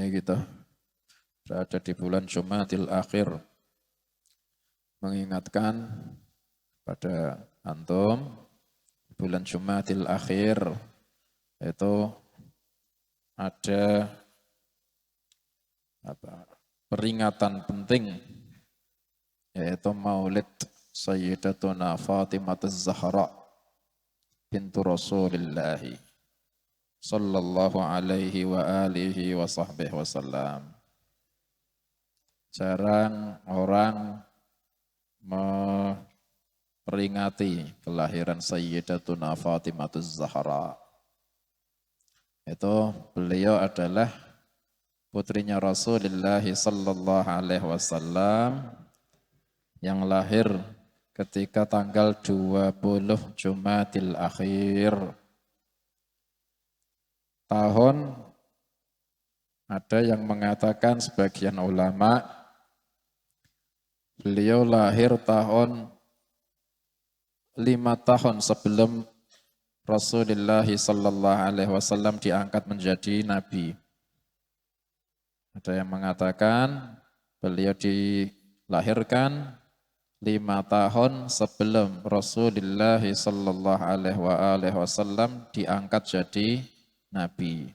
Ini kita berada di bulan Jumadil Akhir. Mengingatkan pada antum, bulan Jumadil Akhir itu ada peringatan penting, yaitu Maulid Sayyidatuna Fatimah Az-Zahra bintu Rasulillah sallallahu alaihi wa alihi wa sahbihi wasallam. Jarang orang memperingati kelahiran Sayyidatuna Fatimah Az-Zahra. Itu beliau adalah putrinya Rasulullah sallallahu alaihi wasallam yang lahir ketika tanggal 20 Jumadil Akhir. Tahun ada yang mengatakan sebagian ulama beliau lahir tahun 5 tahun sebelum Rasulullah sallallahu alaihi wasallam diangkat menjadi nabi. Ada yang mengatakan beliau dilahirkan 5 tahun sebelum Rasulullah sallallahu alaihi wasallam diangkat jadi nabi.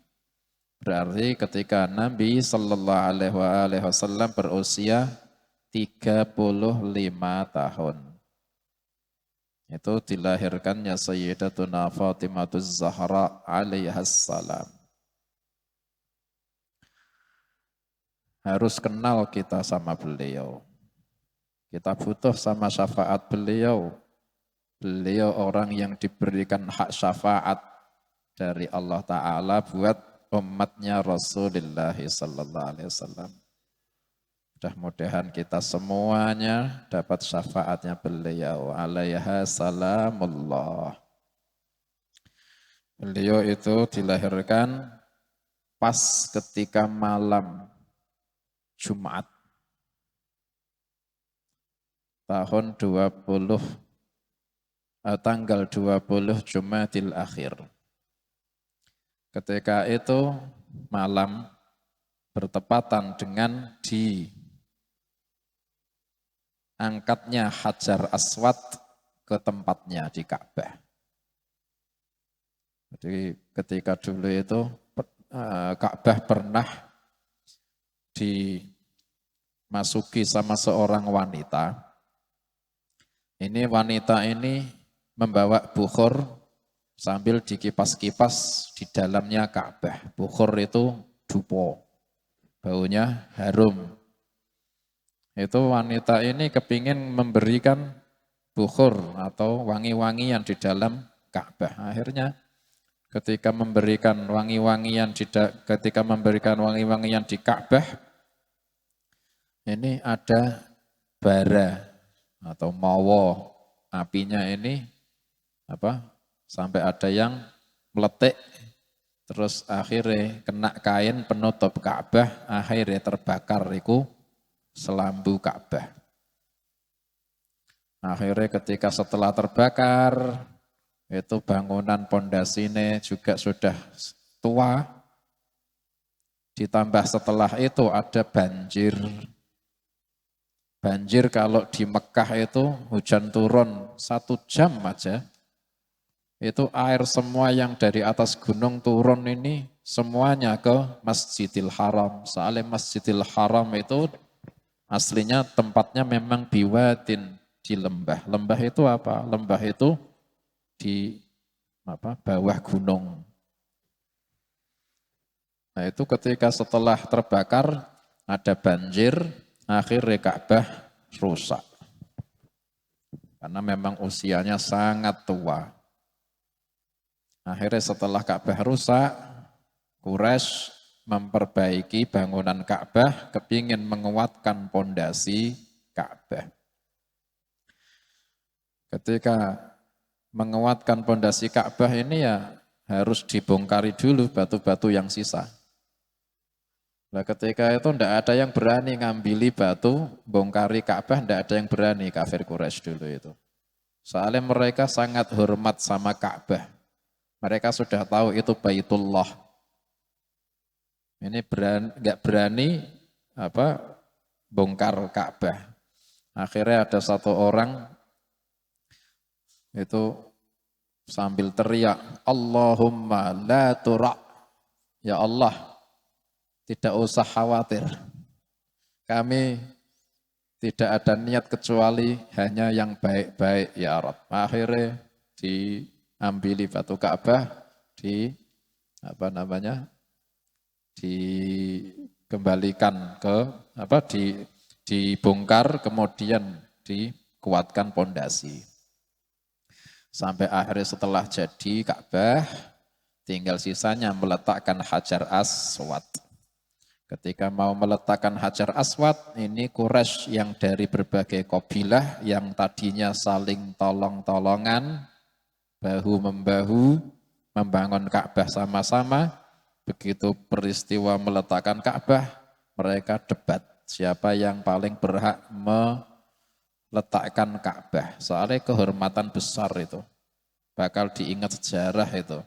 Berarti ketika Nabi sallallahu alaihi wasallam berusia 35 tahun. Itu dilahirkannya Sayyidatuna Fatimah Az-Zahra alaihassalam. Harus kenal kita sama beliau. Kita butuh sama syafaat beliau. Beliau orang yang diberikan hak syafaat dari Allah Ta'ala buat umatnya Rasulullah sallallahu alaihi wasallam. Mudah-mudahan kita semuanya dapat syafaatnya beliau alaiha salamullah. Beliau itu dilahirkan pas ketika malam Jumat tahun tanggal 20 Jumadil Akhir. Ketika itu malam bertepatan dengan diangkatnya Hajar Aswad ke tempatnya di Ka'bah. Jadi ketika dulu itu Ka'bah pernah dimasuki sama seorang wanita. Ini wanita ini membawa bukhur sambil dikipas-kipas di dalamnya Ka'bah. Bukhur itu dupo, baunya harum. Itu wanita ini kepingin memberikan bukhur atau wangi-wangian di dalam Ka'bah. Akhirnya ketika memberikan wangi-wangian di Ka'bah, ini ada bara atau mawa, apinya ini sampai ada yang meletik, terus akhirnya kena kain penutup Ka'bah, akhirnya terbakar itu selambu Ka'bah. Akhirnya ketika setelah terbakar, itu bangunan pondasinya juga sudah tua, ditambah setelah itu ada banjir. Banjir kalau di Mekah itu hujan turun 1 jam aja, itu air semua yang dari atas gunung turun ini semuanya ke Masjidil Haram. Soalnya Masjidil Haram itu aslinya tempatnya memang biwadin, di lembah. Lembah itu apa? Lembah itu di bawah gunung. Nah itu ketika setelah terbakar ada banjir, akhirnya Ka'bah rusak. Karena memang usianya sangat tua. Akhirnya setelah Ka'bah rusak, Quraisy memperbaiki bangunan Ka'bah, kepingin menguatkan pondasi Ka'bah. Ketika menguatkan pondasi Ka'bah ini ya harus dibongkari dulu batu-batu yang sisa. Nah ketika itu tidak ada yang berani ngambil batu, bongkari Ka'bah, tidak ada yang berani, kafir Quraisy dulu itu. Soalnya mereka sangat hormat sama Ka'bah. Mereka sudah tahu itu Baitullah. Ini nggak berani apa bongkar Ka'bah. Akhirnya ada satu orang itu sambil teriak, Allahumma la tura'. Ya Allah, tidak usah khawatir. Kami tidak ada niat kecuali hanya yang baik-baik ya Rabb. Akhirnya diambili batu Ka'bah, dikembalikan ke dibongkar, kemudian dikuatkan pondasi. Sampai akhirnya setelah jadi Ka'bah, tinggal sisanya meletakkan Hajar Aswad. Ketika mau meletakkan Hajar Aswad, ini Quraisy yang dari berbagai kabilah yang tadinya saling tolong-tolongan, bahu-membahu, membangun Ka'bah sama-sama. Begitu peristiwa meletakkan Ka'bah, mereka debat siapa yang paling berhak meletakkan Ka'bah. Soalnya kehormatan besar itu, bakal diingat sejarah itu.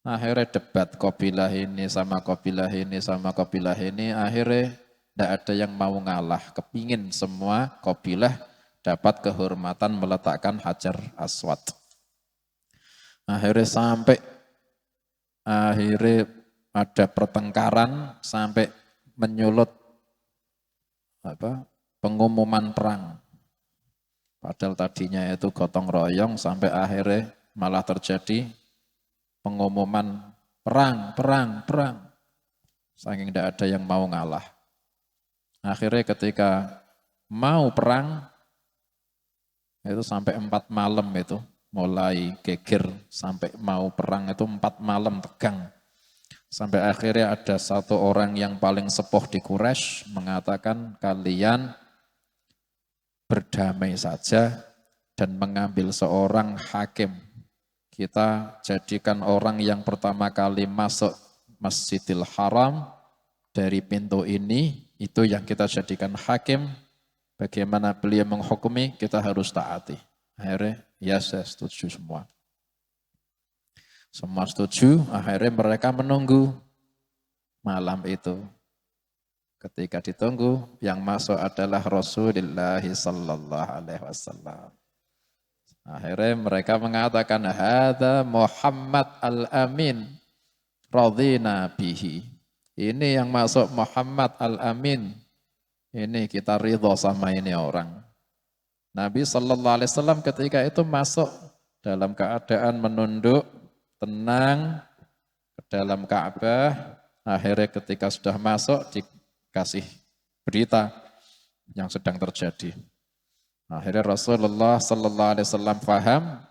Akhirnya debat kabilah ini sama kabilah ini sama kabilah ini, akhirnya tidak ada yang mau ngalah. Kepingin semua kabilah dapat kehormatan meletakkan Hajar Aswad. Akhirnya ada pertengkaran sampai menyulut pengumuman perang. Padahal tadinya itu gotong royong, sampai akhirnya malah terjadi pengumuman perang. Saking tidak ada yang mau ngalah. Akhirnya ketika mau perang, itu sampai 4 malam itu, mulai geger sampai mau perang itu 4 malam tegang. Sampai akhirnya ada satu orang yang paling sepuh di Quraisy mengatakan, kalian berdamai saja dan mengambil seorang hakim. Kita jadikan orang yang pertama kali masuk Masjidil Haram dari pintu ini, itu yang kita jadikan hakim. Bagaimana beliau menghukumi, kita harus taati. Akhirnya, ya saya setuju semua. Semua setuju, akhirnya mereka menunggu malam itu. Ketika ditunggu, yang masuk adalah Rasulullah sallallahu alaihi wasallam. Akhirnya mereka mengatakan, hadza Muhammad al-Amin radhina bihi. Ini yang masuk Muhammad al-Amin. Ini kita ridho sama ini orang. Nabi sallallahu alaihi wasallam ketika itu masuk dalam keadaan menunduk, tenang ke dalam Ka'bah. Akhirnya ketika sudah masuk dikasih berita yang sedang terjadi. Akhirnya Rasulullah sallallahu alaihi wasallam faham,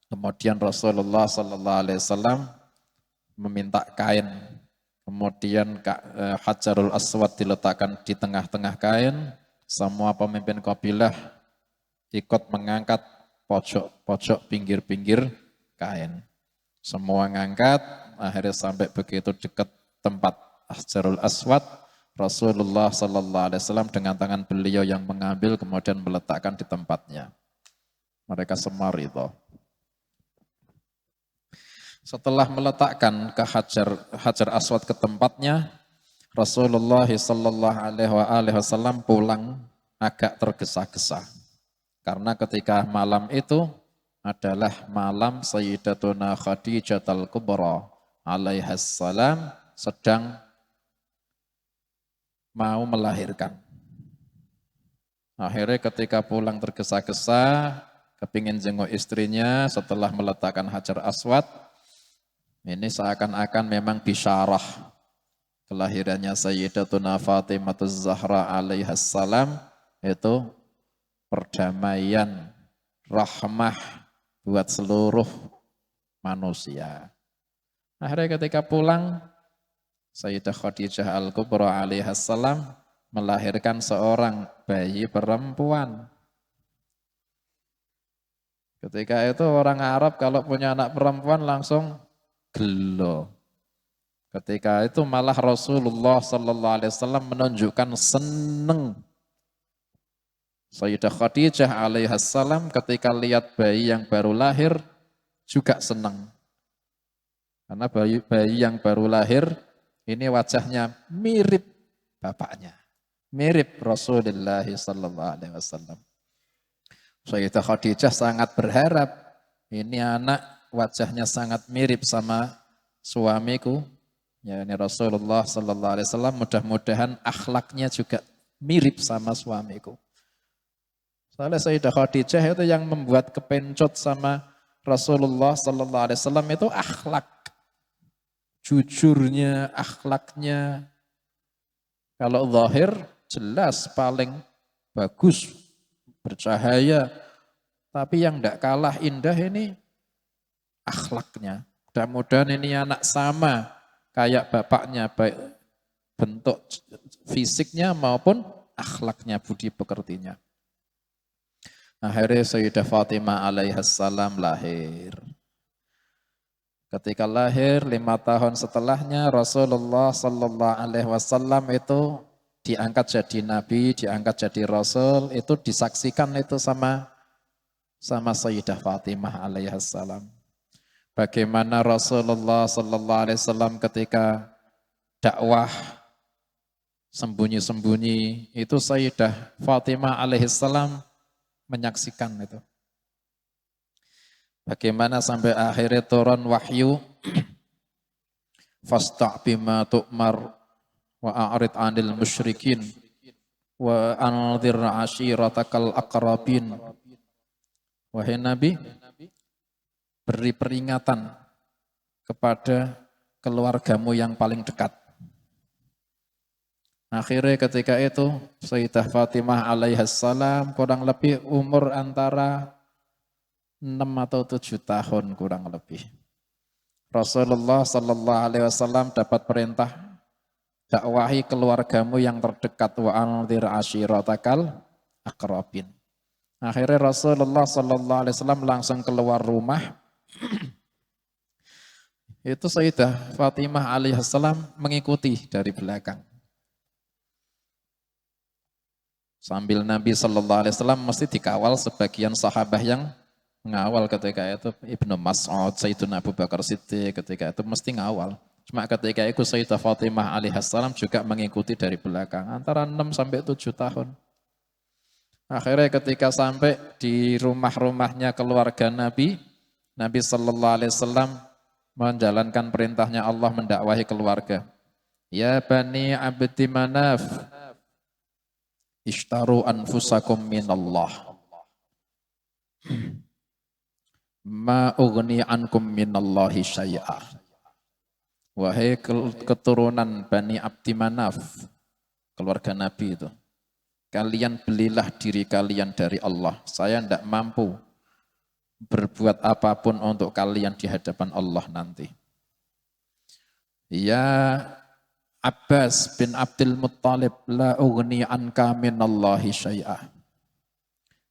kemudian Rasulullah sallallahu alaihi wasallam meminta kain, kemudian Hajarul Aswad diletakkan di tengah-tengah kain, semua pemimpin kabilah ikut mengangkat pojok-pojok pinggir-pinggir kain. Semua ngangkat, akhirnya sampai begitu dekat tempat Hajarul Aswad, Rasulullah sallallahu alaihi wasallam dengan tangan beliau yang mengambil kemudian meletakkan di tempatnya. Mereka semua ridho. Setelah meletakkan ke Hajar Aswad ke tempatnya, Rasulullah sallallahu alaihi wasallam pulang agak tergesa-gesa. Karena ketika malam itu adalah malam Sayyidatuna Khadijah al-Kubra alaihassalam sedang mau melahirkan. Akhirnya ketika pulang tergesa-gesa, kepingin jenguk istrinya setelah meletakkan Hajar Aswad, ini seakan-akan memang bisyarah kelahirannya Sayyidatuna Fatimah Zahra alaihassalam, itu perdamaian, rahmah buat seluruh manusia. Akhirnya ketika pulang, Sayyidah Khadijah Al-Kubra alaihassalam melahirkan seorang bayi perempuan. Ketika itu orang Arab kalau punya anak perempuan langsung gelo. Ketika itu malah Rasulullah sallallahu alaihi wasallam menunjukkan seneng. Sayyidah Khadijah alaihassalam ketika lihat bayi yang baru lahir juga senang. Karena bayi yang baru lahir Ini wajahnya mirip bapaknya. Mirip Rasulullah sallallahu alaihi wasallam. Sayyidah Khadijah sangat berharap ini anak wajahnya sangat mirip sama suamiku. Ya, ini Rasulullah sallallahu alaihi wasallam, mudah-mudahan akhlaknya juga mirip sama suamiku. Soalnya Sayyidah Khadijah itu yang membuat kepencut sama Rasulullah sallallahu alaihi wasallam itu akhlak. Jujurnya, akhlaknya. Kalau zahir jelas paling bagus, bercahaya. Tapi yang tidak kalah indah ini akhlaknya. Mudah-mudahan ini anak sama kayak bapaknya, baik bentuk fisiknya maupun akhlaknya, budi pekertinya. Akhirnya Sayyidah Fatimah alaihissalam lahir. Ketika lahir 5 tahun setelahnya Rasulullah sallallahu alaihi wasallam itu diangkat jadi nabi, diangkat jadi rasul, itu disaksikan itu sama Sayyidah Fatimah alaihissalam. Bagaimana Rasulullah sallallahu alaihi wasallam ketika dakwah sembunyi-sembunyi, itu Sayyidah Fatimah alaihissalam menyaksikan itu. Bagaimana sampai akhirnya turun wahyu, fasta' bima tu'mar wa a'rid 'anil musyrikin wa anzir 'ashiratakal aqrabin. Wahai Nabi, beri peringatan kepada keluargamu yang paling dekat. Akhirnya ketika itu Sayyidah Fatimah alaihissalam kurang lebih umur antara 6 atau 7 tahun kurang lebih. Rasulullah sallallahu alaihi wasallam dapat perintah, dakwahi keluargamu yang terdekat, wa anzir ashiratakal aqrabin. Akhirnya Rasulullah sallallahu alaihi wasallam langsung keluar rumah. Itu Sayyidah Fatimah alaihissalam mengikuti dari belakang. Sambil Nabi sallallahu alaihi wasallam mesti dikawal sebagian sahabat yang ngawal ketika itu, Ibnu Mas'ud, Sayyidina Abu Bakar Siddiq ketika itu mesti ngawal. Cuma ketika itu Sayyidah Fatimah alaihissalam juga mengikuti dari belakang antara 6 sampai 7 tahun. Akhirnya ketika sampai di rumah-rumahnya keluarga Nabi, Nabi sallallahu alaihi wasallam menjalankan perintahnya Allah mendakwahi keluarga. Ya Bani Abdi Manaf, ishtaru anfusakum minallah. Ma ughni ankum minallahi syai'a. Wahai keturunan Bani Abdi Manaf, keluarga Nabi itu, kalian belilah diri kalian dari Allah. Saya tidak mampu berbuat apapun untuk kalian di hadapan Allah nanti. Ya Abbas bin Abdul Muttalib, la ughni anka minallahi syai'a.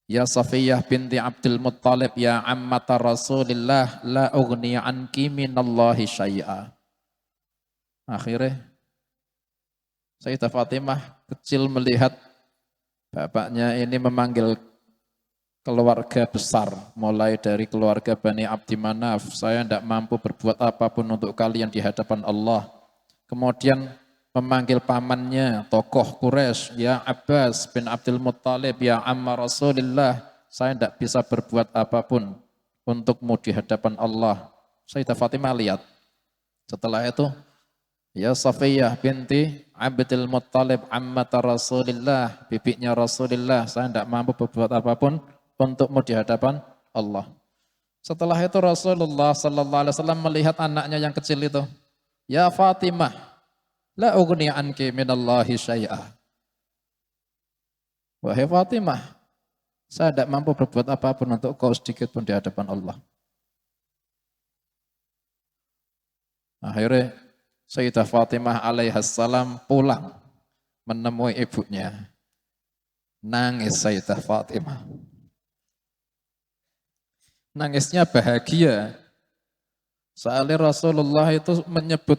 Ya Safiyah binti Abdul Muttalib, ya ammata Rasulillah, la ughni anki minallahi syai'a. Akhirnya Sayyidah Fatimah kecil melihat bapaknya ini memanggil keluarga besar, mulai dari keluarga Bani Abdi Manaf, saya tidak mampu berbuat apapun untuk kalian di hadapan Allah. Kemudian memanggil pamannya, tokoh Quraisy, ya Abbas bin Abdul Muttalib, ya amma Rasulillah, saya tidak bisa berbuat apapun untukmu di hadapan Allah. Sayyidah Fatimah lihat. Setelah itu, ya Safiyah binti Abdul Muttalib, ammata Rasulillah, bibiknya Rasulillah, saya tidak mampu berbuat apapun untukmu di hadapan Allah. Setelah itu Rasulullah sallallahu alaihi wasallam melihat anaknya yang kecil itu. Ya Fatimah, la ughni anki minallahi syai'a. Wahai Fatimah, saya tidak mampu berbuat apapun untuk kau sedikit pun di hadapan Allah. Akhirnya Sayyidah Fatimah alaihissalam pulang menemui ibunya. Nangis Sayyidah Fatimah. Nangisnya bahagia. Soalnya Rasulullah itu menyebut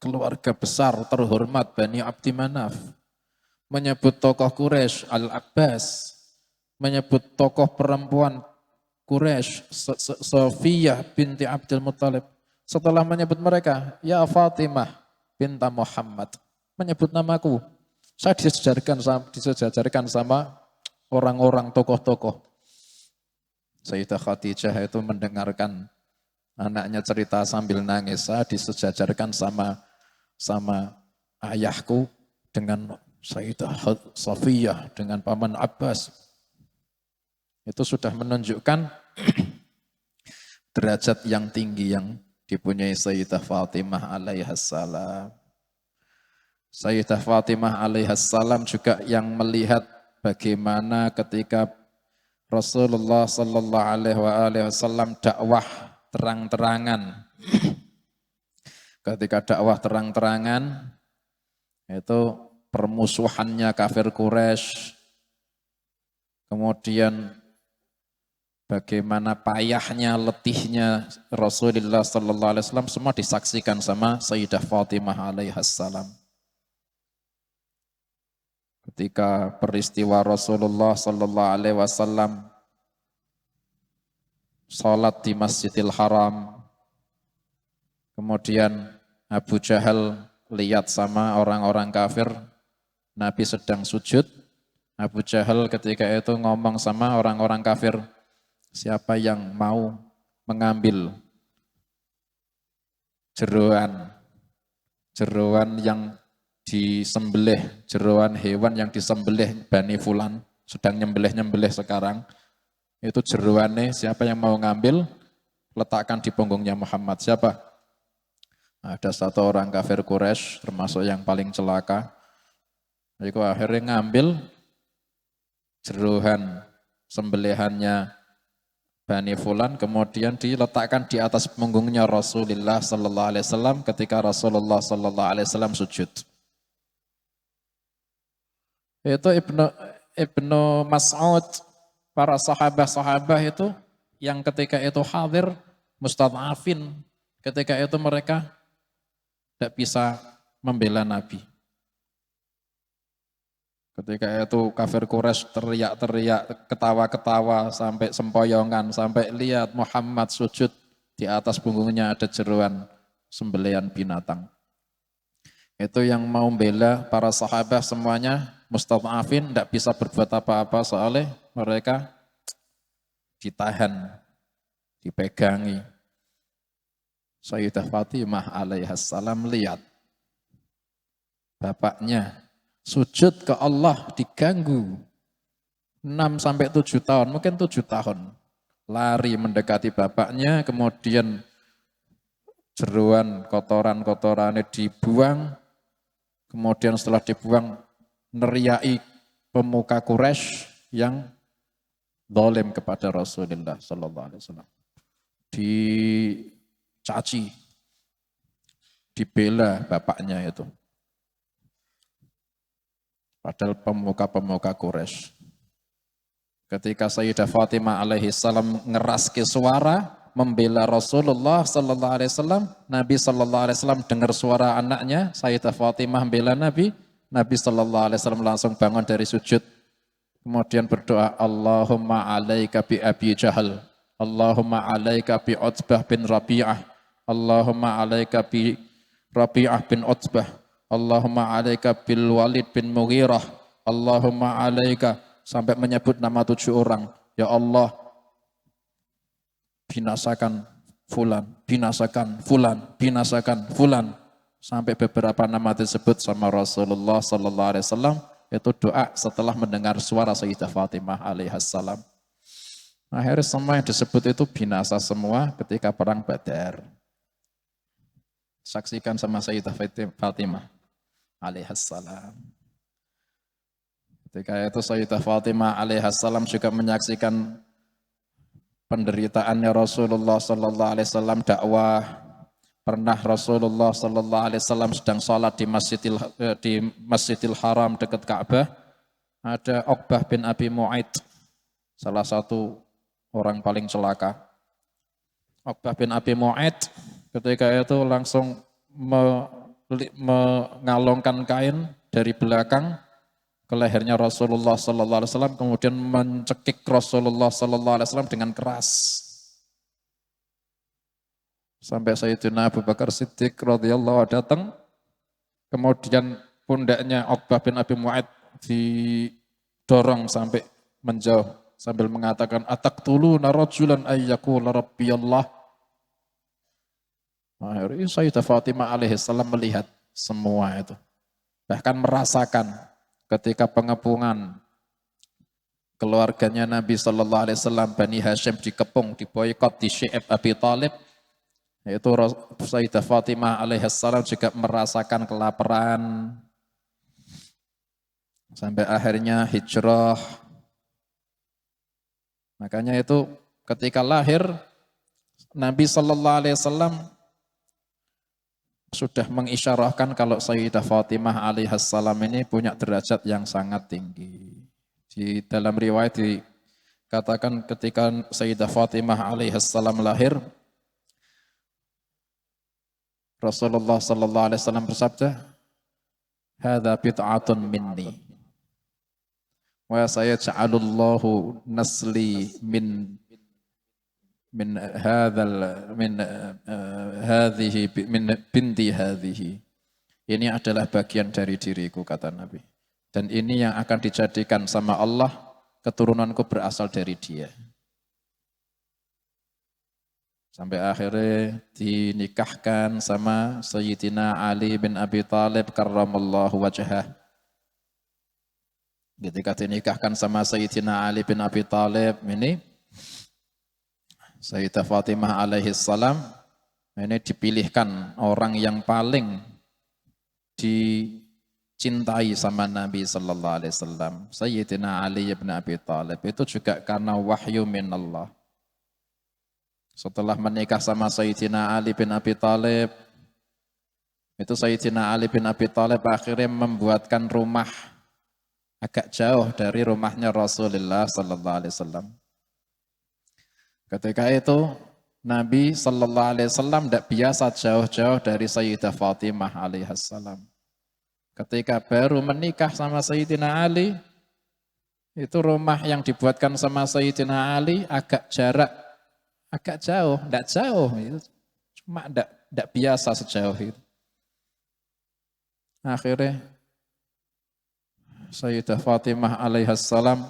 keluarga besar terhormat Bani Abdi Manaf, menyebut tokoh Quraisy Al-Abbas, menyebut tokoh perempuan Quraisy Safiyah binti Abdul Muttalib. Setelah menyebut mereka, ya Fatimah, binta Muhammad. Menyebut namaku. Saya disejajarkan sama orang-orang tokoh-tokoh. Sayyidah Khadijah itu mendengarkan anaknya cerita sambil nangis. Saya disejajarkan sama ayahku dengan Sayyidah Safiyah, dengan Paman Abbas. Itu sudah menunjukkan derajat yang tinggi yang dipunyai Sayyidah Fatimah alaihassalam. Sayyidah Fatimah alaihassalam juga yang melihat bagaimana ketika Rasulullah sallallahu alaihi wasallam dakwah terang-terangan. Ketika dakwah terang-terangan itu permusuhannya kafir Quraisy, kemudian bagaimana payahnya, letihnya Rasulullah sallallahu alaihi wasallam semua disaksikan sama Sayyidah Fatimah alaihassalam. Ketika peristiwa Rasulullah sallallahu alaihi wasallam salat di Masjidil Haram, kemudian Abu Jahal lihat sama orang-orang kafir, Nabi sedang sujud, Abu Jahal ketika itu ngomong sama orang-orang kafir, siapa yang mau mengambil jeroan yang disembelih, jeroan hewan yang disembelih Bani Fulan, sedang nyembelih-nyembelih sekarang, itu jeroannya siapa yang mau ngambil, letakkan di punggungnya Muhammad. Siapa? Ada satu orang kafir Quraisy termasuk yang paling celaka, itu akhirnya ngambil jeroan sembelihannya Bani Fulan, kemudian diletakkan di atas punggungnya Rasulullah sallallahu alaihi wasallam ketika Rasulullah sallallahu alaihi wasallam sujud. Itu Ibnu Mas'ud, para sahabat-sahabat itu yang ketika itu hadir mustad'afin, ketika itu mereka tidak bisa membela Nabi. Ketika itu kafir Quraisy teriak-teriak, ketawa-ketawa sampai sempoyongan, sampai lihat Muhammad sujud di atas punggungnya ada jeroan sembelihan binatang. Itu yang mau bela para sahabat semuanya mustad'afin, tidak bisa berbuat apa-apa soalnya mereka ditahan, dipegangi. Sayyidah Fatimah alaihassalam lihat bapaknya sujud ke Allah diganggu 6-7 tahun, mungkin 7 tahun. Lari mendekati bapaknya, kemudian jeroan kotoran-kotorannya dibuang, kemudian setelah dibuang neriai pemuka Quraisy yang zalim kepada Rasulullah sallallahu alaihi wasallam. Dicaci, dibela bapaknya itu. Padahal pemuka-pemuka Quraisy. Ketika Sayyidah Fatimah alaihi salam ngeraski suara membela Rasulullah sallallahu alaihi wasallam, Nabi sallallahu alaihi wasallam dengar suara anaknya Sayyidah Fatimah membela Nabi, Nabi sallallahu alaihi wasallam langsung bangun dari sujud. Kemudian berdoa, Allahumma alaika bi Abi Jahal, Allahumma alaika bi Utbah bin Rabi'ah, Allahumma alaika bi Rabi'ah bin Utbah, Allahumma alaika bil Walid bin Mughirah, Allahumma alaika, sampai menyebut nama 7 orang. Ya Allah, binasakan fulan, binasakan fulan, binasakan fulan. Sampai beberapa nama disebut sama Rasulullah sallallahu alaihi wasallam. Itu doa setelah mendengar suara Sayyidah Fatimah alaihassalam. Akhirnya semua yang disebut itu binasa semua ketika perang Badar. Saksikan sama Sayyidah Fatimah alaihassalam. Ketika itu Sayyidah Fatimah alaihassalam juga menyaksikan penderitaannya Rasulullah sallallahu alaihi wasallam dakwah. Pernah Rasulullah sallallahu alaihi wasallam sedang sholat di Masjidil Haram dekat Ka'bah, ada Uqbah bin Abi Mu'ayth, salah satu orang paling celaka. Uqbah bin Abi Mu'ayth ketika itu langsung mengalungkan kain dari belakang ke lehernya Rasulullah sallallahu alaihi wasallam, kemudian mencekik Rasulullah sallallahu alaihi wasallam dengan keras. Sampai Sayyidina Abu Bakar Siddiq radhiyallahu datang Kemudian pundaknya Uqbah bin Abi Mu'aid didorong sampai menjauh sambil mengatakan ataqtuluna rajulan ayyaqula rabbiyallah. Akhirnya Sayyidah Fatimah alaihissalam melihat semua itu. Bahkan merasakan ketika pengepungan keluarganya Nabi Sallallahu Alaihi Wasallam Bani Hashim dikepung, diboykot, di Syi'ab Abi Talib. Itu Sayyidah Fatimah alaihissalam juga merasakan kelaparan. Sampai akhirnya hijrah. Makanya itu ketika lahir Nabi Sallallahu Alaihi Wasallam sudah mengisyarahkan kalau Sayyidah Fatimah alaihissalam ini punya derajat yang sangat tinggi. Di dalam riwayat dikatakan ketika Sayyidah Fatimah alaihissalam lahir, Rasulullah sallallahu alaihi wasallam bersabda, "Hadza bid'atun minni. Wa sayaj'alullahu nasli min hadzal min hadhihi min binti hadhihi." Ini adalah bagian dari diriku, kata Nabi. Dan ini yang akan dijadikan sama Allah, keturunanku berasal dari dia. Sampai akhirnya dinikahkan sama Sayyidina Ali bin Abi Talib karramallahu wajhah. Ketika dinikahkan sama Sayyidina Ali bin Abi Talib ini, Sayyidah Fatimah alaihissalam ini dipilihkan orang yang paling dicintai sama Nabi sallallahu alaihi wasallam. Sayyidina Ali bin Abi Talib itu juga karena wahyu minallah. Setelah menikah sama Sayyidina Ali bin Abi Talib, itu Sayyidina Ali bin Abi Talib akhirnya membuatkan rumah agak jauh dari rumahnya Rasulullah sallallahu alaihi wasallam. Ketika itu Nabi sallallahu alaihi wasallam tidak biasa jauh-jauh dari Sayyidah Fatimah alaihissalam. Ketika baru menikah sama Sayyidina Ali, itu rumah yang dibuatkan sama Sayyidina Ali agak jauh, tidak jauh, cuma tidak biasa sejauh itu. Akhirnya Sayyidah Fatimah alaihissalam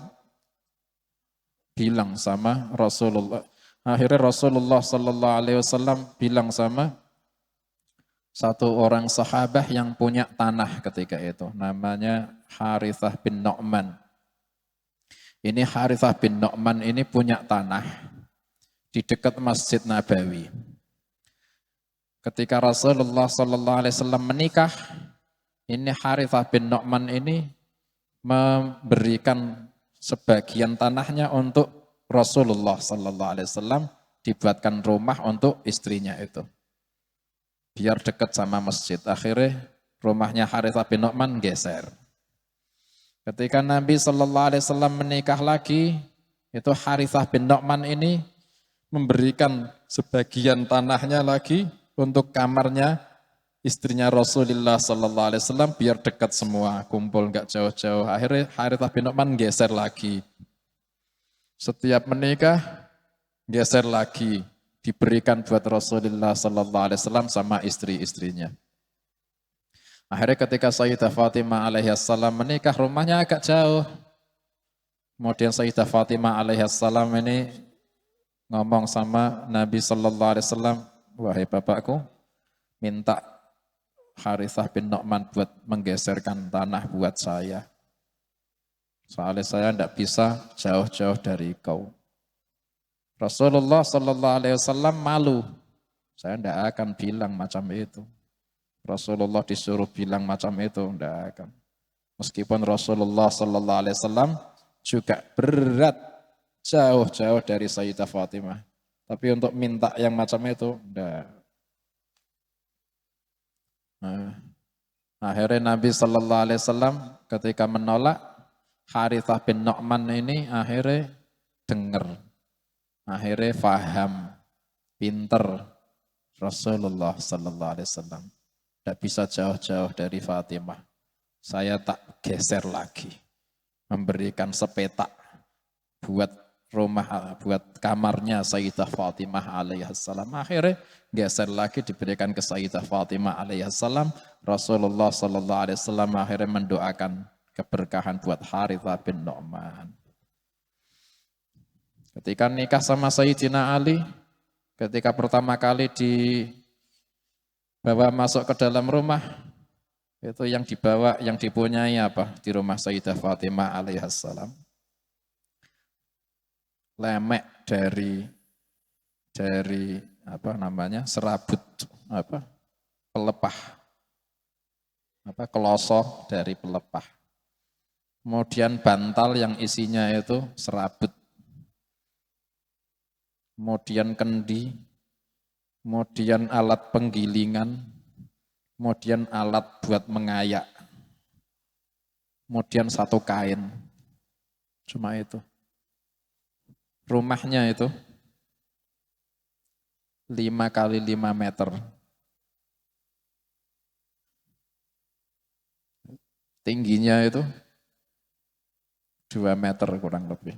bilang sama Rasulullah. Akhirnya Rasulullah sallallahu alaihi wasallam bilang sama satu orang sahabat yang punya tanah ketika itu, namanya Harithah bin Nu'man. Ini Harithah bin Nu'man ini punya tanah di dekat Masjid Nabawi. Ketika Rasulullah sallallahu alaihi wasallam menikah, ini Harithah bin Nu'man ini memberikan sebagian tanahnya untuk Rasulullah sallallahu alaihi wasallam, dibuatkan rumah untuk istrinya itu. Biar dekat sama masjid. Akhirnya rumahnya Harithah bin Nu'man geser. Ketika Nabi sallallahu alaihi wasallam menikah lagi, itu Harithah bin Nu'man ini memberikan sebagian tanahnya lagi untuk kamarnya istrinya Rasulullah sallallahu alaihi wasallam biar dekat semua, kumpul enggak jauh-jauh. Akhirnya Harithah bin Nu'man geser lagi. Setiap menikah geser lagi, diberikan buat Rasulullah sallallahu alaihi wasallam sama istri-istrinya. Akhirnya ketika Sayyidah Fatimah alaihissalam menikah, rumahnya agak jauh. Kemudian Sayyidah Fatimah alaihissalam ini ngomong sama Nabi sallallahu alaihi wasallam, "Wahai bapakku, minta Harithah bin Nu'man buat menggeserkan tanah buat saya. Soalnya saya tidak bisa jauh-jauh dari kau." Rasulullah sallallahu alaihi wasallam malu. Saya tidak akan bilang macam itu. Rasulullah disuruh bilang macam itu, tidak akan. Meskipun Rasulullah sallallahu alaihi wasallam juga berat jauh-jauh dari Sayyidah Fatimah. Tapi untuk minta yang macam itu, enggak. Nah, akhirnya Nabi sallallahu alaihi wasallam ketika menolak, Harithah bin Nu'man ini akhirnya dengar. Akhirnya faham, pinter Rasulullah sallallahu alaihi wasallam. Tidak bisa jauh-jauh dari Fatimah. Saya tak geser lagi. Memberikan sepetak buat rumah, buat kamarnya Sayyidah Fatimah alaihissalam. Akhirnya geser lagi diberikan ke Sayyidah Fatimah alaihissalam. Rasulullah sallallahu alaihi wasallam akhirnya mendoakan keberkahan buat Harithah bin Nu'man. Ketika nikah sama Sayyidina Ali, ketika pertama kali dibawa masuk ke dalam rumah, itu yang dibawa, yang dipunyai apa di rumah Sayyidah Fatimah alaihissalam? Lemek dari apa namanya, serabut apa pelepah, apa kelosok dari pelepah. Kemudian bantal yang isinya itu serabut. Kemudian kendi, kemudian alat penggilingan, kemudian alat buat mengayak, kemudian satu kain. Cuma itu. Rumahnya itu 5 kali 5 meter. Tingginya itu 2 meter kurang lebih.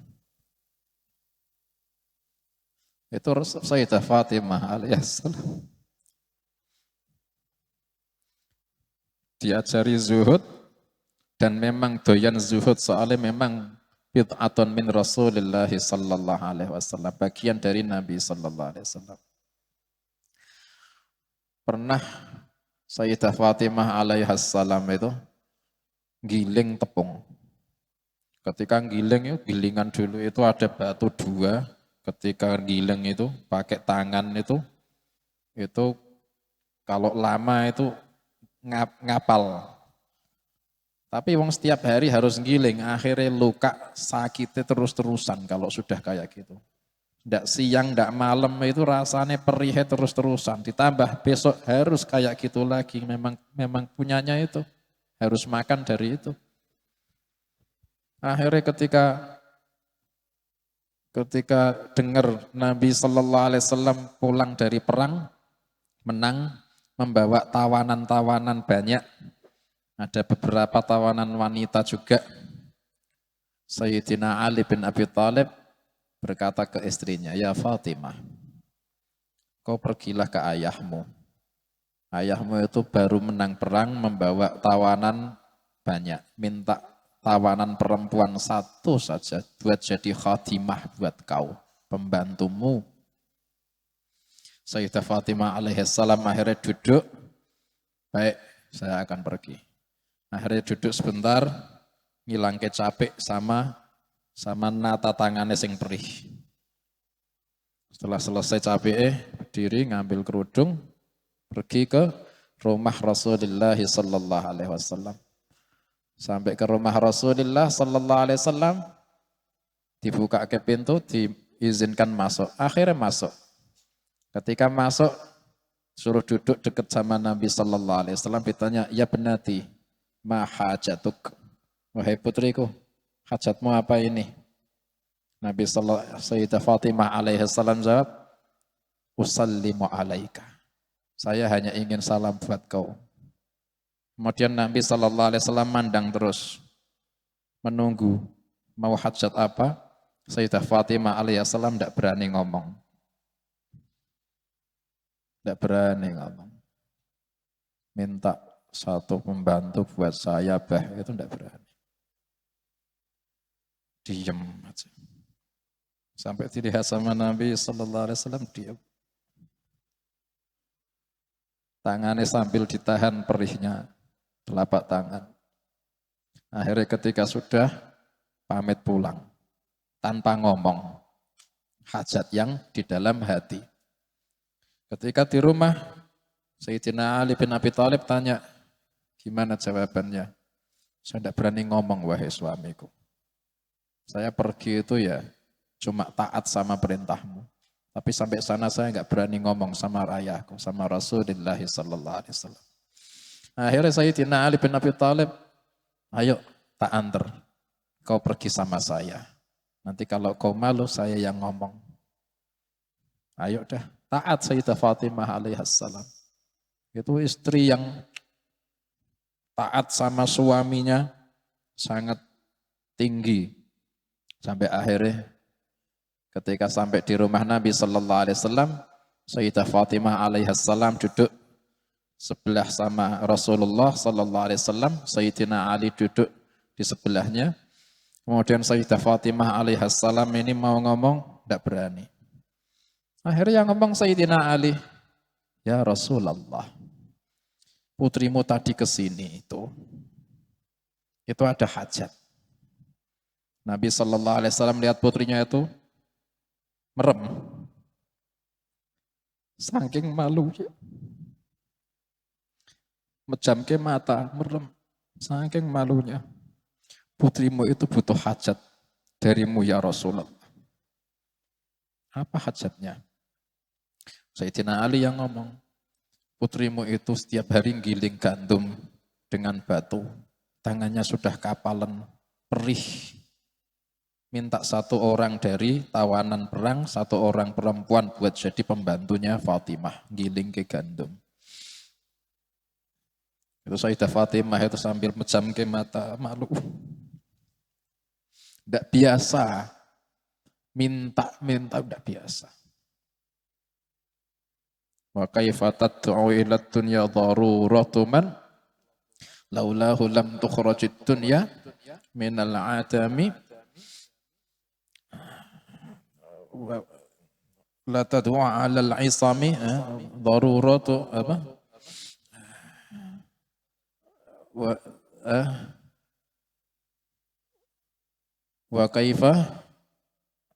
Itu Sayyidah Fatimah alaihissalam. Diajari zuhud, dan memang doyan zuhud, soalnya memang bid'atun min Rasulillah sallallahu alaihi wasallam, bagian dari Nabi sallallahu alaihi wasallam. Pernah Sayyidah Fatimah alaihissalam itu giling tepung. Ketika giling, gilingan dulu itu ada batu 2, ketika giling itu pakai tangan itu kalau lama itu ngapal. Tapi wong setiap hari harus giling, akhirnya luka, sakitnya terus-terusan kalau sudah kayak gitu. Ndak siang, ndak malam itu rasanya perihnya terus-terusan. Ditambah besok harus kayak gitu lagi, memang punyanya itu. Harus makan dari itu. Akhirnya ketika dengar Nabi Sallallahu Alaihi Wasallam pulang dari perang, menang, membawa tawanan-tawanan banyak. Ada beberapa tawanan wanita juga. Sayyidina Ali bin Abi Thalib berkata ke istrinya, "Ya Fatimah, kau pergilah ke ayahmu. Ayahmu itu baru menang perang, membawa tawanan banyak. Minta tawanan perempuan 1 saja buat jadi khadimah buat kau, pembantumu." Sayyidah Fatimah alaihissalam akhirnya duduk, "Baik, saya akan pergi." Akhirnya duduk sebentar, ngilang capek sama nata tangannya sing perih. Setelah selesai capek, berdiri ngambil kerudung, pergi ke rumah Rasulullah sallallahu alaihi wasallam. Sampai ke rumah Rasulullah sallallahu alaihi wasallam, dibuka ke pintu, diizinkan masuk. Akhirnya masuk. Ketika masuk, suruh duduk dekat sama Nabi sallallahu alaihi wasallam, ditanya, "Ya benati, ma hajatuk?" Wahai putriku, hajatmu apa ini? Nabi Sayyidah Fatimah alaihissalam jawab, "Usallimu alaika." Saya hanya ingin salam buat kau. Kemudian Nabi sallallahu alaihi wasallam mandang terus, menunggu mau hajat apa. Sayyidah Fatimah alaihissalam tidak berani ngomong. Tidak berani ngomong. Minta satu pembantu buat saya, itu tidak berani. Diam aja. Sampai dilihat sama Nabi sallallahu alaihi wasallam, diam. Tangannya sambil ditahan perihnya, telapak tangan. Akhirnya ketika sudah pamit pulang, tanpa ngomong, hajat yang di dalam hati. Ketika di rumah, Sayyidina Ali bin Abi Thalib tanya, "Gimana jawabannya?" "Saya tidak berani ngomong, wahai suamiku. Saya pergi itu ya cuma taat sama perintahmu. Tapi sampai sana saya nggak berani ngomong sama ayahku, sama Rasulullah sallallahu alaihi wasallam." Akhirnya Sayyidina Ali bin Abi Thalib, "Ayo tak antar, kau pergi sama saya. Nanti kalau kau malu saya yang ngomong." Ayo dah, taat Sayyidah Fatimah alaihissalam. Itu istri yang taat sama suaminya sangat tinggi. Sampai akhirnya Ketika sampai di rumah Nabi sallallahu alaihi wasallam, Sayyidah Fatimah alaihissalam duduk sebelah sama Rasulullah sallallahu alaihi wasallam, Sayyidina Ali duduk di sebelahnya. Kemudian Sayyidah Fatimah alaihissalam ini mau ngomong, tidak berani. Akhirnya yang ngomong Sayyidina Ali, ya Rasulullah, putrimu tadi ke sini itu ada hajat. Nabi sallallahu alaihi wasallam lihat putrinya itu merem, saking malunya, mejamke mata, merem, saking malunya. Putrimu itu butuh hajat darimu ya Rasulullah. Apa hajatnya? Sayyidina Ali yang ngomong, putrimu itu setiap hari giling gandum dengan batu, tangannya sudah kapalan, perih. Minta satu orang dari tawanan perang, satu orang perempuan buat jadi pembantunya Fatimah, giling ke gandum. Itu Sayyidah Fatimah itu sambil mejam ke mata, malu. Tidak biasa, minta tidak biasa. Wa kaifa tad'u ila dunya daruratu man laulahu lam tukhrajid dunya minal adami la tad'u 'ala al-'isami daruratu apa wa kaifa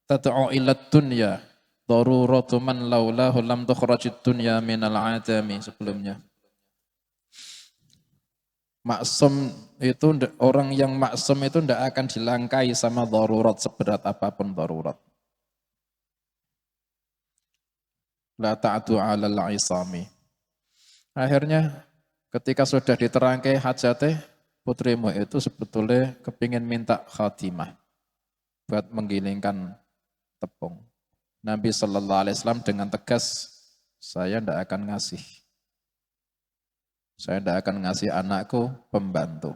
tad'u ila dunya daruratu man laulahu lam tukhrajid dunya minal adami sebelumnya. Maksum itu, orang yang maksum itu tidak akan dilangkai sama darurat seberat apapun darurat. La ta'du 'alal 'isami. Akhirnya ketika sudah diterangkai hajate, putrimu itu sebetulnya kepingin minta khatimah buat menggilingkan tepung. Nabi sallallahu alaihi wasallam dengan tegas, saya tidak akan ngasih. Saya tidak akan ngasih anakku pembantu.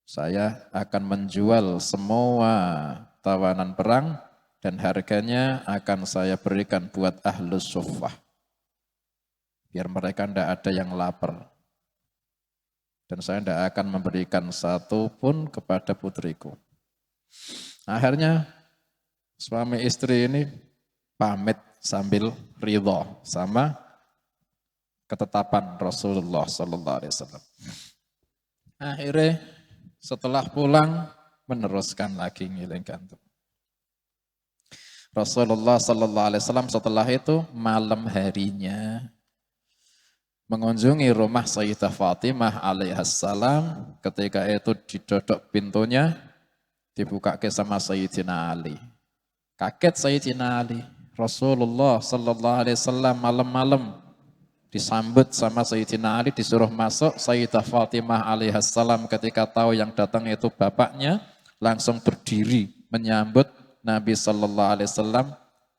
Saya akan menjual semua tawanan perang dan harganya akan saya berikan buat ahlus suffah. Biar mereka tidak ada yang lapar. Dan saya tidak akan memberikan satu pun kepada putriku. Akhirnya suami istri ini pamit sambil ridho sama ketetapan Rasulullah sallallahu alaihi wasallam. Akhirnya setelah pulang meneruskan lagi ngiling gandum. Rasulullah sallallahu alaihi wasallam setelah itu malam harinya mengunjungi rumah Sayyidah Fatimah alaihissalam. Ketika itu didodok pintunya, dibuka ke sama Sayyidina Ali. Kaget Sayyidina Ali. Rasulullah sallallahu alaihi wasallam malam-malam disambut sama Sayyidina Ali, disuruh masuk. Sayyidah Fatimah alaihissalam ketika tahu yang datang itu bapaknya, langsung berdiri menyambut Nabi sallallahu alaihi wasallam,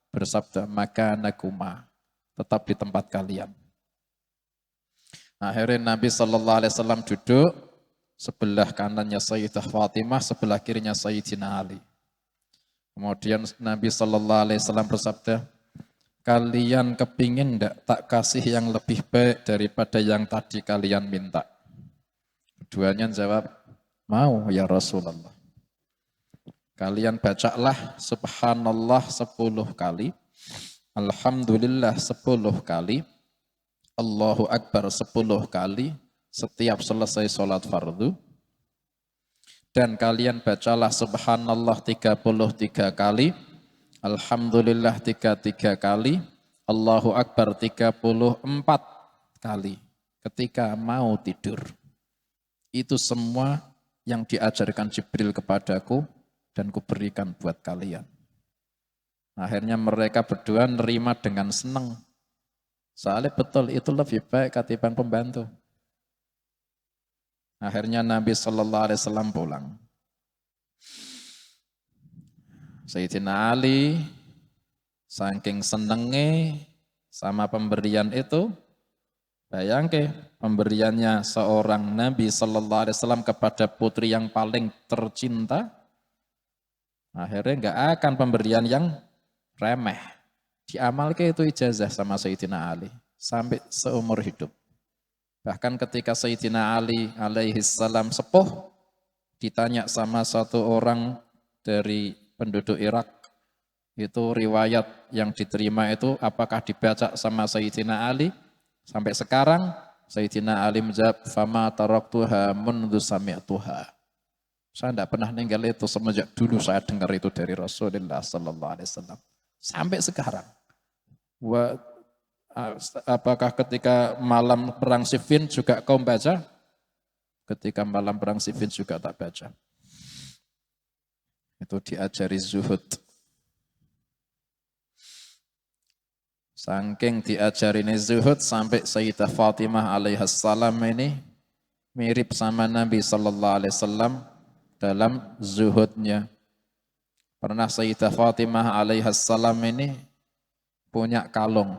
bersabda, makanakuma, tetap di tempat kalian. Akhirnya Nabi sallallahu alaihi wasallam duduk, sebelah kanannya Sayyidah Fatimah, sebelah kirinya Sayyidina Ali. Kemudian Nabi sallallahu alaihi wasallam bersabda, kalian kepingin enggak tak kasih yang lebih baik daripada yang tadi kalian minta? Keduanya jawab, mau ya Rasulullah. Kalian bacalah subhanallah 10 kali, alhamdulillah 10 kali, Allahu Akbar 10 kali setiap selesai sholat fardu. Dan kalian bacalah subhanallah 33 kali, alhamdulillah 33 kali, Allahu Akbar 34 kali ketika mau tidur. Itu semua yang diajarkan Jibril kepadaku dan kuberikan buat kalian. Akhirnya mereka berdua nerima dengan senang. Soalnya betul itu lebih baik ketimbang pembantu. Akhirnya Nabi sallallahu alaihi wasallam pulang. Sayyidina Ali saking senenge sama pemberian itu, bayangke pemberiannya seorang Nabi sallallahu alaihi wasallam kepada putri yang paling tercinta, Akhirnya nggak akan pemberian yang remeh. Diamalkan itu ijazah sama Sayyidina Ali sampai seumur hidup. Bahkan ketika Sayyidina Ali alaihi salam sepuh, ditanya sama satu orang dari penduduk Irak, itu riwayat yang diterima itu apakah dibaca sama Sayyidina Ali? Sampai sekarang Sayyidina Ali menjawab, fama taraktuha mundu sami'tuha. Saya tidak pernah ninggal itu semenjak dulu saya dengar itu dari Rasulullah sallallahu alaihi wasallam. Sampai sekarang. Apakah ketika malam perang Siffin juga kau baca? Ketika malam perang Siffin juga tak baca. Itu diajari zuhud. Saking diajarin zuhud sampai Sayyidah Fatimah alaihissalam ini mirip sama Nabi sallallahu alaihi wasallam dalam zuhudnya. Pernah Sayyidah Fatimah alaihissalam ini punya kalung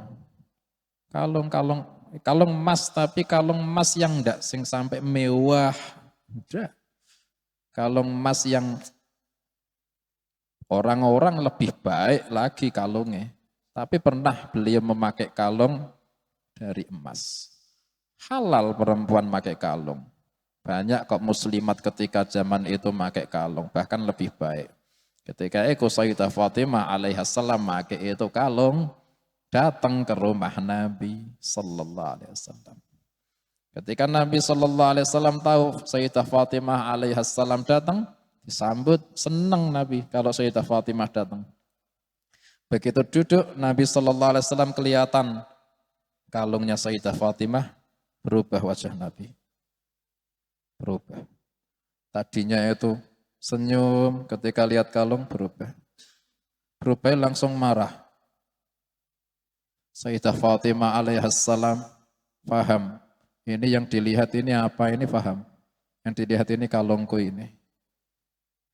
emas, tapi kalung emas yang enggak sing sampai mewah. Udah. Kalung emas yang orang-orang lebih baik lagi kalungnya. Tapi pernah beliau memakai kalung dari emas. Halal perempuan pakai kalung. Banyak kok muslimat ketika zaman itu pakai kalung, bahkan lebih baik. Ketika itu Sayyidah Fatimah alaihissalam pakai itu kalung, datang ke rumah Nabi sallallahu alaihi wasallam. Ketika Nabi sallallahu alaihi wasallam tahu Sayyidah Fatimah alaihissalam datang, disambut senang Nabi kalau Sayyidah Fatimah datang. Begitu duduk, Nabi sallallahu alaihi wasallam kelihatan kalungnya Sayyidah Fatimah, berubah wajah Nabi. Berubah. Tadinya itu senyum, ketika lihat kalung berubah. Berubah langsung marah. Sayyidah Fatimah alaihissalam paham. Ini yang dilihat ini apa, ini paham. Yang dilihat ini kalungku ini.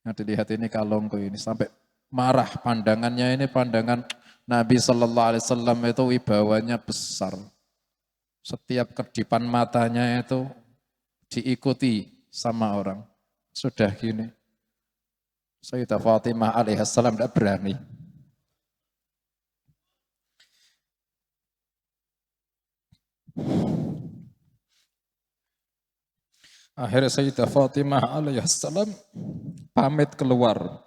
Yang dilihat ini kalungku ini. Sampai marah, pandangannya ini pandangan Nabi sallallahu alaihi wasallam itu wibawanya besar. Setiap kedipan matanya itu diikuti sama orang. Sudah gini. Sayyidah Fatimah alaihissalam tidak berani. Akhirnya Sayyidah Fatimah alaihissalam pamit keluar.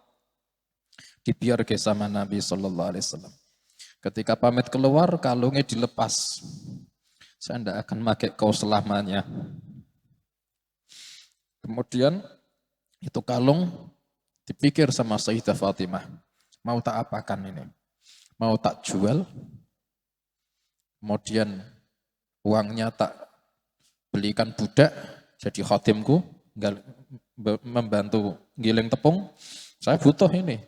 Dibiarkan sama Nabi sallallahu alaihi wasallam. Ketika pamit keluar, kalungnya dilepas. Saya tidak akan pakai kau selamanya. Kemudian itu kalung dipikir sama Sayyidah Fatimah. Mau tak apakan ini? Mau tak jual? Kemudian uangnya tak belikan budak jadi khotimku, membantu giling tepung. Saya butuh ini.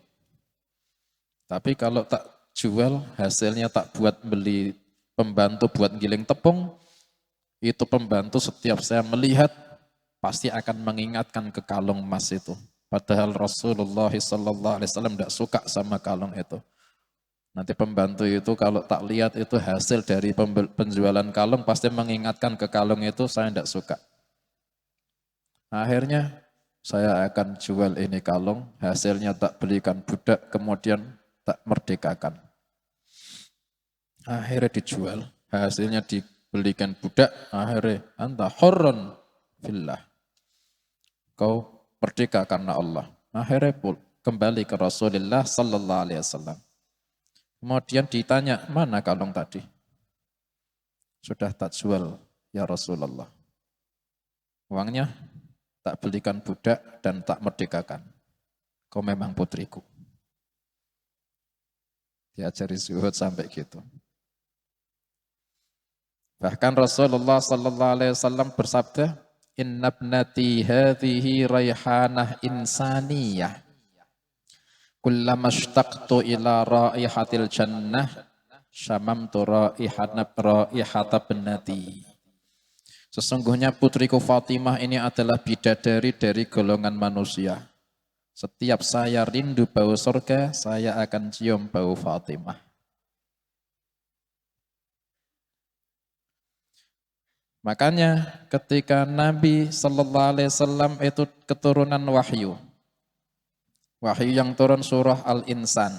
Tapi kalau tak jual, hasilnya tak buat beli pembantu buat giling tepung, itu pembantu setiap saya melihat pasti akan mengingatkan ke kalung emas itu. Padahal Rasulullah SAW tidak suka sama kalung itu. Nanti pembantu itu kalau tak lihat itu hasil dari penjualan kalung pasti mengingatkan ke kalung itu, saya tidak suka. Akhirnya saya akan jual ini kalung, hasilnya tak belikan budak, kemudian tak merdekakan. Akhirnya dijual, hasilnya dibelikan budak, akhirnya anta hurrun fillah. Kau merdeka karena Allah. Akhirnya kembali ke Rasulullah sallallahu alaihi wasallam. Kemudian ditanya, mana kalung tadi? Sudah tak jual ya Rasulullah. Uangnya tak belikan budak dan tak merdekakan. Kau memang putriku. Diajari zuhud sampai gitu. Bahkan Rasulullah sallallahu alaihi wasallam bersabda, "Inna ibnati hadhihi raihanah insaniyah. Kullama ishtaqtu ila raihatil jannah, syamamtu raihata ibnati." Sesungguhnya putriku Fatimah ini adalah bidadari dari golongan manusia. Setiap saya rindu bau surga, saya akan cium bau Fatimah. Makanya ketika Nabi sallallahu alaihi wasallam itu keturunan wahyu. Wahyu yang turun surah Al-Insan.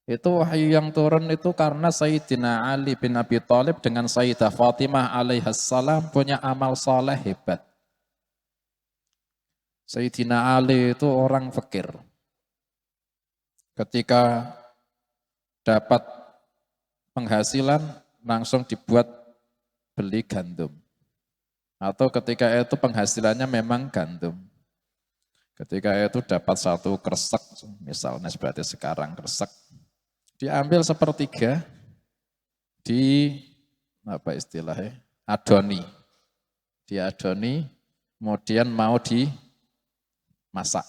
Itu wahyu yang turun itu karena Sayyidina Ali bin Abi Thalib dengan Sayyidah Fatimah alaihissalam punya amal soleh hebat. Sayyidina Ali itu orang fakir. Ketika dapat penghasilan langsung dibuat beli gandum. Atau ketika itu penghasilannya memang gandum. Ketika itu dapat satu kresek, misalnya berarti sekarang kresek, diambil sepertiga, di apa istilahnya, adoni. Diadoni, kemudian mau dimasak.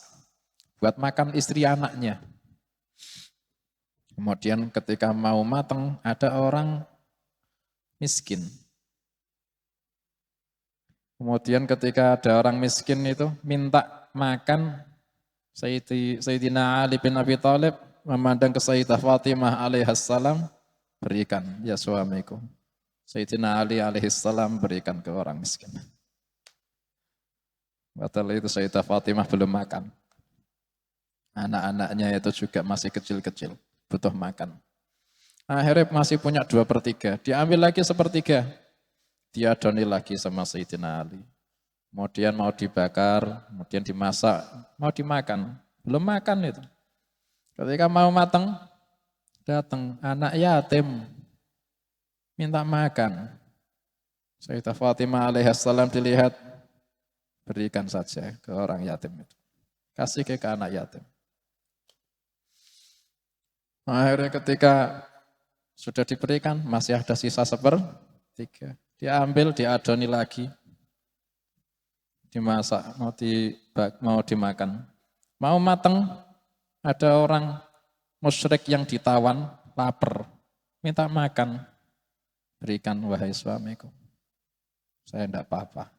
Buat makan istri anaknya. Kemudian ketika mau matang, ada orang miskin. Kemudian ketika ada orang miskin itu minta makan, Sayyidina Ali bin Abi Thalib memandang ke Sayyidah Fatimah alaihissalam, berikan ya suamiku. Sayyidina Ali alaihissalam berikan ke orang miskin. Padahal itu Sayyidah Fatimah belum makan. Anak-anaknya itu juga masih kecil-kecil, butuh makan. Akhirnya masih punya 2/3, diambil lagi 1/3. Diadoni lagi sama Sayyidina Ali. Kemudian mau dibakar, kemudian dimasak, mau dimakan. Belum makan itu. Ketika mau matang, datang anak yatim, minta makan. Sayyidah Fatimah alaihissalam dilihat, berikan saja ke orang yatim itu. Kasih ke anak yatim. Akhirnya ketika sudah diberikan, masih ada sisa 1/3. Diambil, diadoni lagi. Dimasak, mau dimakan. Mau mateng, ada orang musyrik yang ditawan, lapar, minta makan. Berikan wahai suamiku. Saya tidak apa-apa.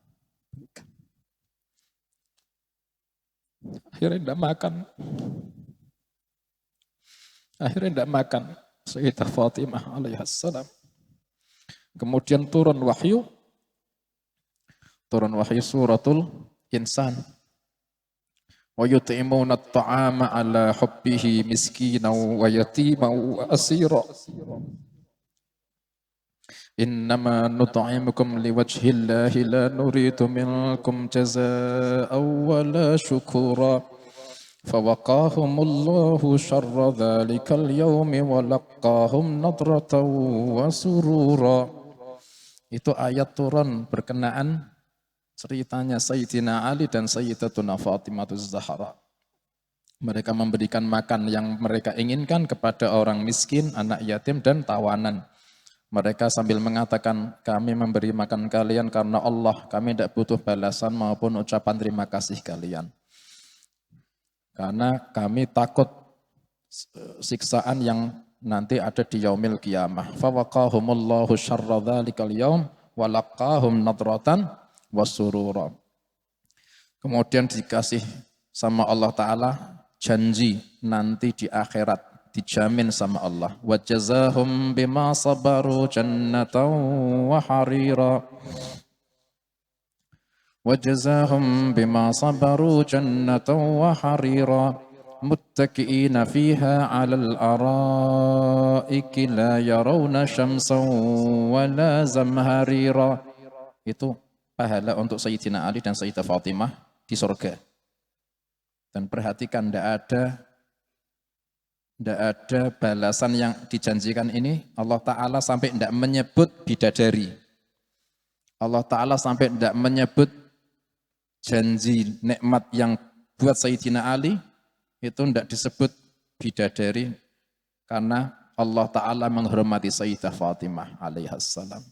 Akhirnya tidak makan. Akhirnya tidak makan. Sayyidah Fatimah alaihissalam. Kemudian turun wahyu suratul Insan. Wa yut'imuna at-ta'ama ala hubbihi miskinan wa yatiman wa asira. Innama nut'imukum liwajhillahi la nuridu minkum jazaa'an wa la syukura. فوقاهم الله شر ذلك اليوم ولقاهم نضرة وسرورا. Itu ayat turun berkenaan ceritanya Sayyidina Ali dan Sayyidatuna Fatimah Zahra. Mereka memberikan makan yang mereka inginkan kepada orang miskin, anak yatim, dan tawanan. Mereka sambil mengatakan, kami memberi makan kalian karena Allah, kami tidak butuh balasan maupun ucapan terima kasih kalian. Karena kami takut siksaan yang nanti ada di yaumil qiyamah. Fawaqahumullahu syarra dzalikal yaum wa laqahum nadratan wasurura. Kemudian dikasih sama Allah Ta'ala janji nanti di akhirat dijamin sama Allah. Wa jazahum bima sabaru jannatan wa harira. وجزاهم بما صبروا جنة وحريرا متكئين فيها على الأرائك لا يرون شمسا ولا زمهريرا. Itu pahala untuk Sayyidina Ali dan Sayyidah Fatimah di surga. Dan perhatikan, tidak ada balasan yang dijanjikan ini. Allah Ta'ala sampai tidak menyebut bidadari. Allah Ta'ala sampai tidak menyebut janji nikmat yang buat Sayyidina Ali, itu tidak disebut bidadari karena Allah Ta'ala menghormati Sayyidah Fatimah alaihissalam.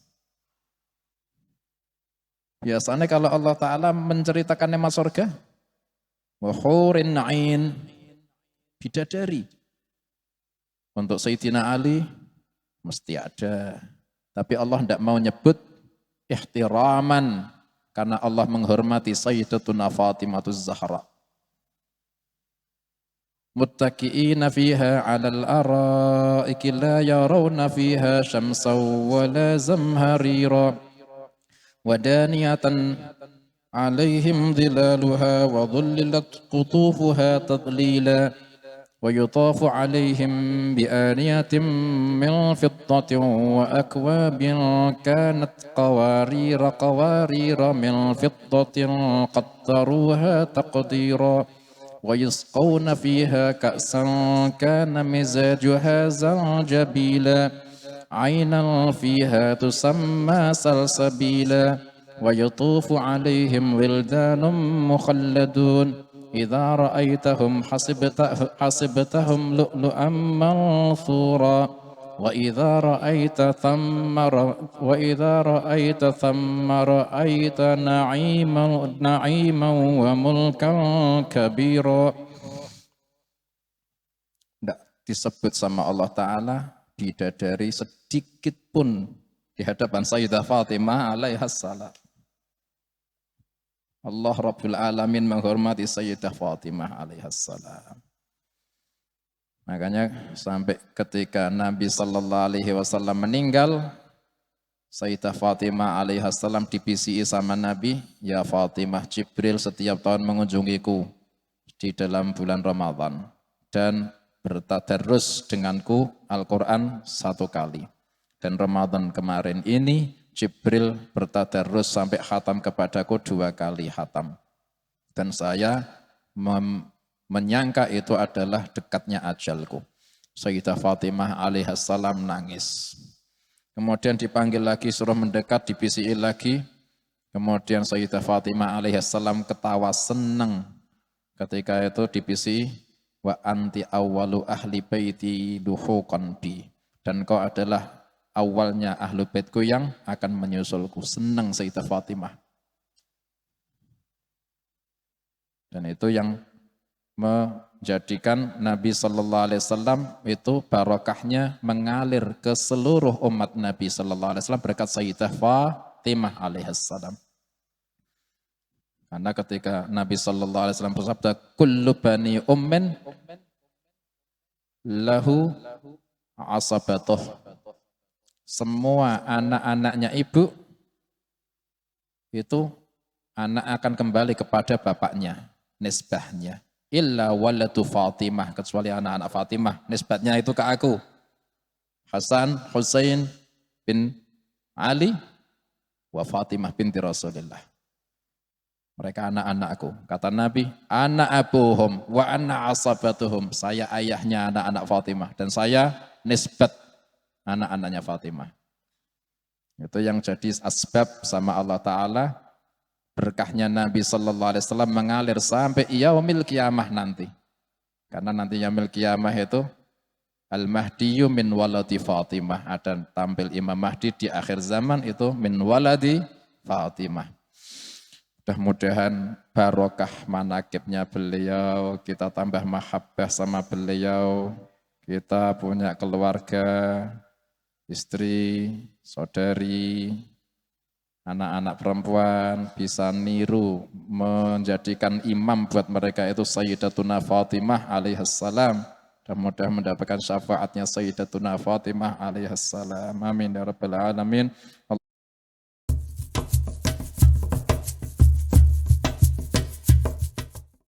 Biasanya kalau Allah Ta'ala menceritakan nikmat surga, wa hurin na'in, bidadari. Untuk Sayyidina Ali mesti ada, tapi Allah tidak mau nyebut ihtiraman karena Allah menghormati Sayyidatuna Fatimah Zahra. Muttaqi'ina fiha 'alal ara'iki la yarawna fiha syamsan wa la zamharira wa daniyatan عليهم ظلالها وظللت قطوفها تظليلا ويطاف عليهم بآنية من فضة وأكواب كانت قوارير من فضة قدروها تقديرا ويسقون فيها كأسا كان مزاجها زنجبيلا عينا فيها تسمى سلسبيلا ويطوف عليهم ولدان مخلدون إذا رأيتهم حسبتهم لؤلؤا منثورا وإذا رأيت ثم رأيت نعيما وملكا كبيرا. Tidak disebut sama Allah Ta'ala bidadari sedikit pun di hadapan Sayyidah Fatimah alaihassalam. Allah Rabbul Alamin menghormati Sayyidah Fatimah alaihassalam. Makanya sampai ketika Nabi Sallallahu Alaihi Wasallam meninggal, Sayyidah Fatimah alaihassalam dibisiki sama Nabi, ya Fatimah, Jibril setiap tahun mengunjungiku di dalam bulan Ramadan dan bertadarus denganku Al-Quran 1 kali. Dan Ramadan kemarin ini Jibril bertadarus sampai khatam kepadaku 2 kali khatam. Dan saya menyangka itu adalah dekatnya ajalku. Sayyidah Fatimah alaihassalam nangis. Kemudian dipanggil lagi, suruh mendekat, dibisiki lagi. Kemudian Sayyidah Fatimah alaihassalam ketawa senang ketika itu dibisiki, wa anti awwalu ahli baiti duhuqan bi, dan kau adalah awalnya ahlu baitku yang akan menyusulku. Senang Sayyidah Fatimah. Dan itu yang menjadikan Nabi Sallallahu Alaihi Wasallam itu barokahnya mengalir ke seluruh umat Nabi Sallallahu Alaihi Wasallam berkat Sayyidah Fatimah alaihassalam. Karena ketika Nabi Sallallahu Alaihi Wasallam bersabda, kullu bani ummin lahu asabatuh, semua anak-anaknya ibu itu anak akan kembali kepada bapaknya, nisbahnya. Illa waladu Fatimah, kecuali anak-anak Fatimah, nisbatnya itu ke aku. Hasan, Husain bin Ali, wa Fatimah binti Rasulullah. Mereka anak-anakku. Kata Nabi, anak abuhum wa anna asabatuhum. Saya ayahnya anak-anak Fatimah dan saya nisbat anak-anaknya Fatimah. Itu yang jadi asbab sama Allah Ta'ala. Berkahnya Nabi Sallallahu Alaihi Wasallam mengalir sampai yaumil qiyamah nanti. Karena nanti yaumil qiyamah itu Al-Mahdiyu min waladi Fatimah. Ada tampil Imam Mahdi di akhir zaman itu min waladi Fatimah. Mudah-mudahan barokah manakibnya beliau, kita tambah mahabbah sama beliau, kita punya keluarga, istri, saudari, anak-anak perempuan bisa niru, menjadikan imam buat mereka itu Sayyidatuna Fatimah alaihassalam, dan mudah mendapatkan syafaatnya Sayyidatuna Fatimah alaihassalam. Amin ya rabbal alamin.